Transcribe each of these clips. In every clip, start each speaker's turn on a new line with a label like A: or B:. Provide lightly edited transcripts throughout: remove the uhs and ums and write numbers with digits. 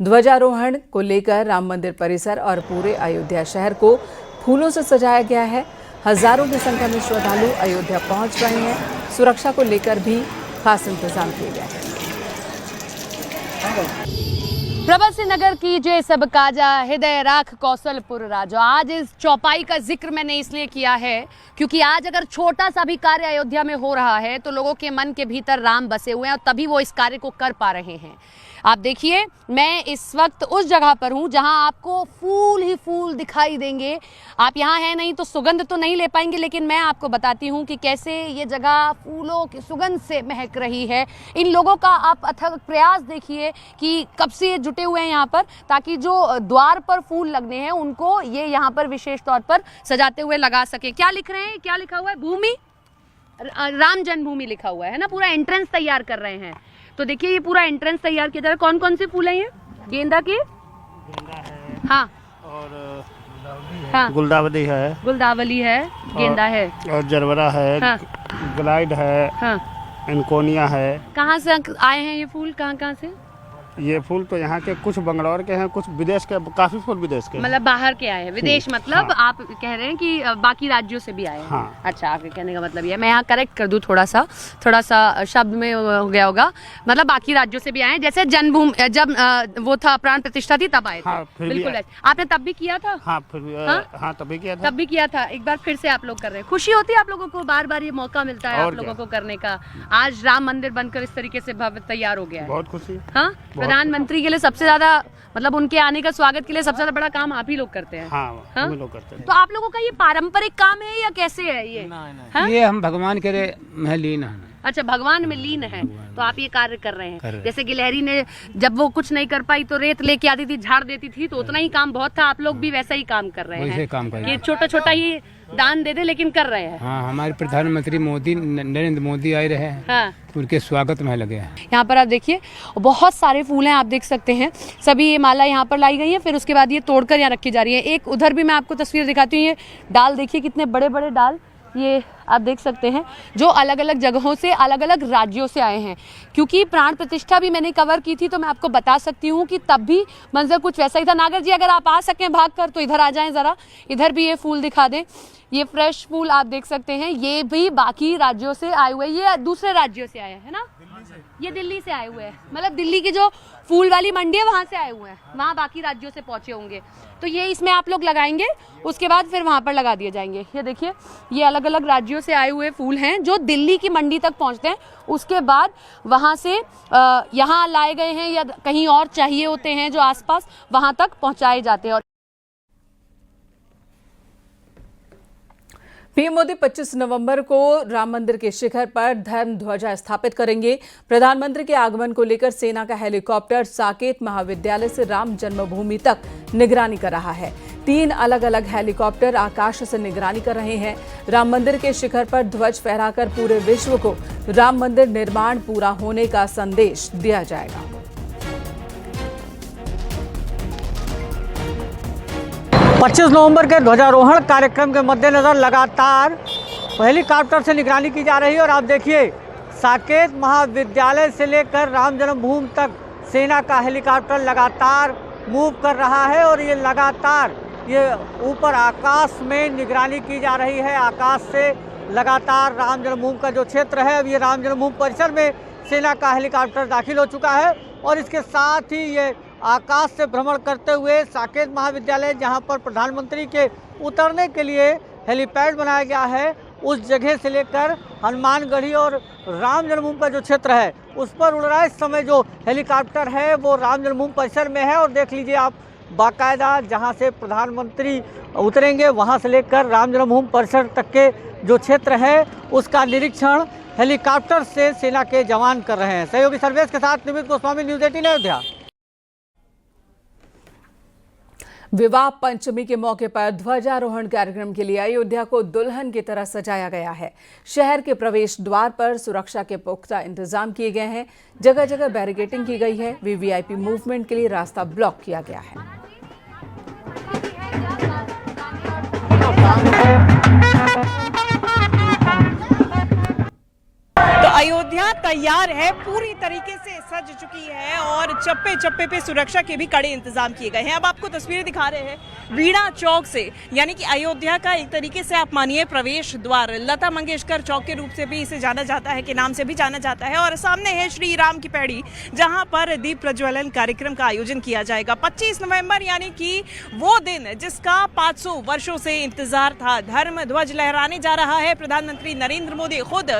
A: ध्वजारोहण को लेकर राम मंदिर परिसर और पूरे अयोध्या शहर को फूलों से सजाया गया है। हजारों की संख्या में श्रद्धालु अयोध्या पहुंच रहे हैं। सुरक्षा को लेकर भी खास इंतजाम किए गए हैं।
B: प्रबल से नगर की जय सब काजा, हृदय राख कौशलपुर राजो। आज इस चौपाई का जिक्र मैंने इसलिए किया है क्योंकि आज अगर छोटा सा भी कार्य अयोध्या में हो रहा है तो लोगों के मन के भीतर राम बसे हुए हैं और तभी वो इस कार्य को कर पा रहे हैं। आप देखिए, मैं इस वक्त उस जगह पर हूँ जहाँ आपको फूल ही फूल दिखाई देंगे। आप यहाँ हैं नहीं तो सुगंध तो नहीं ले पाएंगे, लेकिन मैं आपको बताती हूँ कि कैसे ये जगह फूलों की सुगंध से महक रही है। इन लोगों का आप अथक प्रयास देखिए कि कब से ये जुटे हुए हैं यहाँ पर, ताकि जो द्वार पर फूल लगने हैं उनको ये यहाँ पर विशेष तौर पर सजाते हुए लगा सके। क्या लिख रहे हैं? क्या लिखा हुआ है? भूमि, राम जन्मभूमि लिखा हुआ है ना। पूरा एंट्रेंस तैयार कर रहे हैं। तो देखिए, ये पूरा एंट्रेंस तैयार किया जा रहा है। कौन कौन से फूल हैं ये? गेंदा के,
C: गेंदा है,
B: हाँ,
C: और
B: हाँ,
C: गुलदावरी है,
B: गुलदावली है, गेंदा है,
C: और जरबरा है,
B: हाँ,
C: ग्लाइड है,
B: हाँ।
C: एनकोनिया है।
B: कहाँ से आए हैं ये फूल? कहाँ से?
C: ये फूल तो यहाँ के कुछ बंगलौर के हैं, कुछ विदेश के, काफी फूल विदेश के हैं।
B: मतलब बाहर के आए हैं, विदेश मतलब
C: हाँ।
B: आप कह रहे हैं कि बाकी राज्यों से भी आए हैं।
C: हाँ।
B: अच्छा, आपके कहने का मतलब ये है। मैं यहाँ करेक्ट कर दूं, थोड़ा सा शब्द में हो गया होगा। मतलब बाकी राज्यों से भी आए हैं। जैसे जन्मभूमि जब वो था, प्राण प्रतिष्ठा थी, तब आए थे।
C: हाँ,
B: बिल्कुल ऐसे। आपने तब भी किया था?
C: हाँ, फिर भी,
B: हाँ?
C: हाँ, तभी किया था।
B: तब भी किया था। एक बार फिर से आप लोग कर रहे हैं। खुशी होती है आप लोगों को? बार बार ये मौका मिलता है आप लोगों को करने का। आज राम मंदिर बनकर इस तरीके से भव्य तैयार हो गया है।
C: बहुत खुशी।
B: हाँ, प्रधानमंत्री के लिए सबसे ज्यादा, मतलब उनके आने का स्वागत के लिए सबसे ज्यादा बड़ा काम आप ही लोग करते हैं।
C: हाँ,
B: हाँ?
C: हम लोग करते हैं।
B: तो आप लोगों का ये पारंपरिक काम है या कैसे है ये? हाँ?
D: ये हम भगवान के में लीन हैं।
B: अच्छा, भगवान में लीन है तो आप ये कार्य कर रहे हैं। जैसे गिलहरी ने जब वो कुछ नहीं कर पाई तो रेत लेके आती थी, झाड़ देती थी, तो उतना ही काम बहुत था। आप लोग भी वैसा ही काम कर रहे हैं।
D: काम कर रहे
B: ये छोटा छोटा ही दान दे दे, लेकिन कर रहे हैं।
D: हाँ, हमारे प्रधानमंत्री मोदी, नरेंद्र मोदी आए रहे हैं।
B: हाँ।
D: उनके स्वागत में लगे हैं।
B: यहाँ पर आप देखिए, बहुत सारे फूल हैं, आप देख सकते हैं। सभी ये माला यहाँ पर लाई गई है, फिर उसके बाद ये तोड़कर यहाँ रखी जा रही है। एक उधर भी मैं आपको तस्वीर दिखाती हूँ। ये डाल देखिए, कितने बड़े बड़े डाल ये आप देख सकते हैं, जो अलग अलग जगहों से, अलग अलग राज्यों से आए हैं। क्योंकि प्राण प्रतिष्ठा भी मैंने कवर की थी, तो मैं आपको बता सकती हूँ कि तब भी मंजर कुछ वैसा ही था। नागर जी, अगर आप आ सकें भाग कर तो इधर आ जाएं जरा, इधर भी ये फूल दिखा दें। ये फ्रेश फूल आप देख सकते हैं, ये भी बाकी राज्यों से आए हुए, ये दूसरे राज्यों से आए हैं ना। ये दिल्ली से आए हुए हैं, मतलब दिल्ली की जो फूल वाली मंडी है वहां से आए हुए हैं, वहां बाकी राज्यों से पहुंचे होंगे। तो ये इसमें आप लोग लगाएंगे, उसके बाद फिर वहां पर लगा दिए जाएंगे। ये देखिए, ये अलग अलग राज्यों से आए हुए फूल हैं जो दिल्ली की मंडी तक पहुंचते हैं। उसके बाद वहां से यहाँ लाए गए हैं या कहीं और चाहिए होते हैं जो आसपास, वहां तक पहुंचाए जाते हैं। और
A: पीएम मोदी 25 नवंबर को राम मंदिर के शिखर पर धर्म ध्वजा स्थापित करेंगे। प्रधानमंत्री के आगमन को लेकर सेना का हेलीकॉप्टर साकेत महाविद्यालय से राम जन्मभूमि तक निगरानी कर रहा है। 3 अलग अलग हेलीकॉप्टर आकाश से निगरानी कर रहे हैं। राम मंदिर के शिखर पर ध्वज फहराकर पूरे विश्व को राम मंदिर निर्माण पूरा होने का संदेश दिया जाएगा।
E: 25 नवंबर के ध्वजारोहण कार्यक्रम के मद्देनज़र लगातार हेलीकॉप्टर से निगरानी की जा रही है। और आप देखिए, साकेत महाविद्यालय से लेकर राम जन्मभूमि तक सेना का हेलीकॉप्टर लगातार मूव कर रहा है। और ये लगातार ये ऊपर आकाश में निगरानी की जा रही है। आकाश से लगातार राम जन्मभूमि का जो क्षेत्र है, अब ये राम जन्मभूमि परिसर में सेना का हेलीकॉप्टर दाखिल हो चुका है। और इसके साथ ही ये आकाश से भ्रमण करते हुए साकेत महाविद्यालय, जहां पर प्रधानमंत्री के उतरने के लिए हेलीपैड बनाया गया है, उस जगह से लेकर हनुमानगढ़ी और राम जन्मभूमि का जो क्षेत्र है उस पर उड़ रहा है। इस समय जो हेलीकॉप्टर है वो राम जन्मभूमि परिसर में है। और देख लीजिए आप, बाकायदा जहां से प्रधानमंत्री उतरेंगे वहां से लेकर राम जन्मभूमि परिसर तक के जो क्षेत्र है उसका निरीक्षण हेलीकॉप्टर से सेना के जवान कर रहे हैं। सहयोगी सर्वेश के साथ निमित गोस्वामी, न्यूज़ 18 अयोध्या।
A: विवाह पंचमी के मौके पर ध्वजारोहण कार्यक्रम के लिए अयोध्या को दुल्हन की तरह सजाया गया है। शहर के प्रवेश द्वार पर सुरक्षा के पुख्ता इंतजाम किए गए हैं। जगह जगह बैरिकेडिंग की गई है। वीवीआईपी मूवमेंट के लिए रास्ता ब्लॉक किया गया है।
F: तो अयोध्या अयोध्या तैयार है, पूरी तरीके से सज चुकी है और चप्पे चप्पे पे सुरक्षा के भी कड़े इंतजाम किए गए हैं। अब आपको तस्वीरें दिखा रहे हैं वीणा चौक से, यानी कि अयोध्या का एक तरीके से आप मानिए प्रवेश द्वार, लता मंगेशकर चौक के रूप से भी इसे जाना जाता है, के नाम से भी जाना जाता है। और सामने है श्री राम की पैड़ी, जहां पर दीप प्रज्वलन कार्यक्रम का आयोजन किया जाएगा 25 नवंबर, यानी कि वो दिन जिसका 500 वर्षों से इंतजार था। धर्म ध्वज लहराने जा रहा है प्रधानमंत्री नरेंद्र मोदी खुद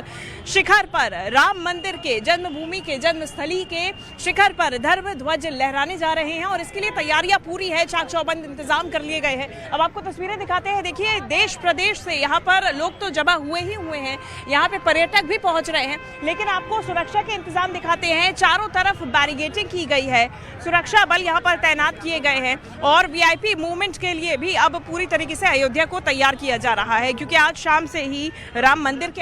F: शिखर पर, राम मंदिर के जन्मभूमि के जन्मस्थली के शिखर पर धर्म ध्वज लहराने जा रहे हैं और इसके लिए तैयारियां पूरी है, चाक चौबंद इंतजाम कर लिए गए हैं। अब आपको तस्वीरें दिखाते हैं। देखिए, देश प्रदेश से यहाँ पर लोग तो जमा हुए हैं, यहाँ पे पर्यटक भी पहुंच रहे हैं, लेकिन आपको सुरक्षा के इंतजाम दिखाते हैं। चारों तरफ बैरिकेडिंग की गई है, सुरक्षा बल यहाँ पर तैनात किए गए हैं और वीआईपी मूवमेंट के लिए भी अब पूरी तरीके से अयोध्या को तैयार किया जा रहा है, क्योंकि आज शाम से ही राम मंदिर के